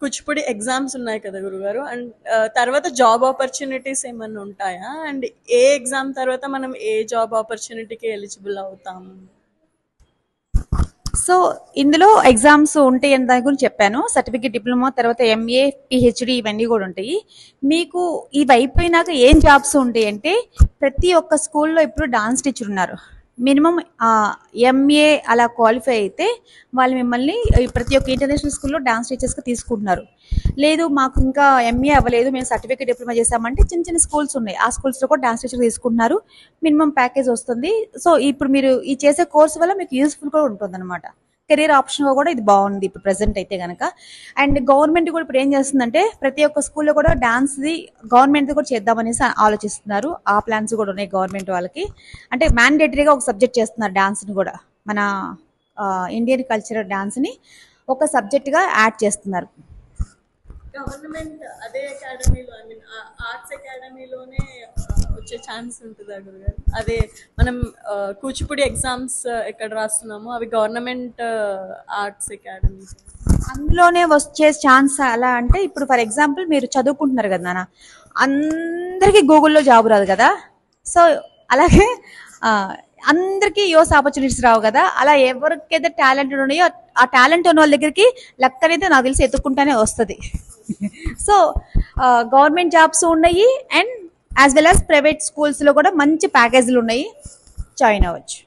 Kuchipudi exams ఉన్నాయి కదా గురుగారు, అండ్ తర్వాత జాబ్ ఆపర్చునిటీస్ ఏమన్నా ఉంటాయా? అండ్ ఏ ఎగ్జామ్ తర్వాత మనం ఏ జాబ్ ఆపర్చునిటీకి ఎలిజిబుల్ అవుతాము? సో ఇందులో ఎగ్జామ్స్ ఉంటాయి అని దాని గురించి చెప్పాను. సర్టిఫికేట్, డిప్లొమా, తర్వాత ఎంఏ, పిహెచ్డి ఇవన్నీ కూడా ఉంటాయి. మీకు ఇవి అయిపోయినాక ఏం జాబ్స్ ఉంటాయి అంటే, ప్రతి ఒక్క స్కూల్లో ఇప్పుడు డాన్స్ టీచర్ ఉన్నారు. మినిమం ఎంఏ అలా క్వాలిఫై అయితే వాళ్ళు మిమ్మల్ని ప్రతి ఒక్క ఇంటర్నేషనల్ స్కూల్లో డాన్స్ టీచర్స్గా తీసుకుంటున్నారు. లేదు మాకు ఇంకా ఎంఏ అవ్వలేదు, మేము సర్టిఫికేట్ డిప్లొమా చేసామంటే చిన్న చిన్న స్కూల్స్ ఉన్నాయి, ఆ స్కూల్స్లో కూడా డాన్స్ టీచర్ తీసుకుంటున్నారు. మినిమం ప్యాకేజ్ వస్తుంది. సో ఇప్పుడు మీరు ఈ చేసే కోర్స్ వల్ల మీకు యూస్ఫుల్ కూడా ఉంటుంది అనమాట. కెరీర్ ఆప్షన్ కూడా ఇది బాగుంది ఇప్పుడు ప్రెసెంట్ అయితే కనుక. అండ్ గవర్నమెంట్ కూడా ఇప్పుడు ఏం చేస్తుందంటే, ప్రతి ఒక్క స్కూల్లో కూడా డాన్స్ది గవర్నమెంట్ కూడా చేద్దామనేసి ఆలోచిస్తున్నారు. ఆ ప్లాన్స్ కూడా ఉన్నాయి గవర్నమెంట్ వాళ్ళకి. అంటే మ్యాండేటరీగా ఒక సబ్జెక్ట్ చేస్తున్నారు డాన్స్ని కూడా, మన ఇండియన్ కల్చరల్ డాన్స్ని ఒక సబ్జెక్ట్గా యాడ్ చేస్తున్నారు. గవర్నమెంట్ అదే అకాడమీలో, ఐ మీన్ ఆర్ట్స్ అకాడమీలోనే వచ్చే ఛాన్స్ ఉంటుందా గురుగారు? అదే మనం కూచిపూడి ఎగ్జామ్స్ ఎక్కడ రాస్తున్నామో అవి గవర్నమెంట్ ఆర్ట్స్ అకాడమీ అందులోనే వచ్చే ఛాన్స్ ఎలా అంటే, ఇప్పుడు ఫర్ ఎగ్జాంపుల్ మీరు చదువుకుంటున్నారు కదా నాన్న, అందరికీ గూగుల్లో జాబ్ రాదు కదా. సో అలాగే అందరికీ యోస్ ఆపర్చునిటీస్ రావు కదా. అలా ఎవరికైతే టాలెంటెడ్ ఉన్నాయో ఆ టాలెంట్ ఉన్న వాళ్ళ దగ్గరికి లక్ అనేది నాకు తెలిసి ఎత్తుక్కుంటానే వస్తుంది. సో గవర్నమెంట్ జాబ్స్ ఉన్నాయి, and as well as private స్కూల్స్లో కూడా మంచి ప్యాకేజీలు ఉన్నాయి, జాయిన్ అవ్వచ్చు.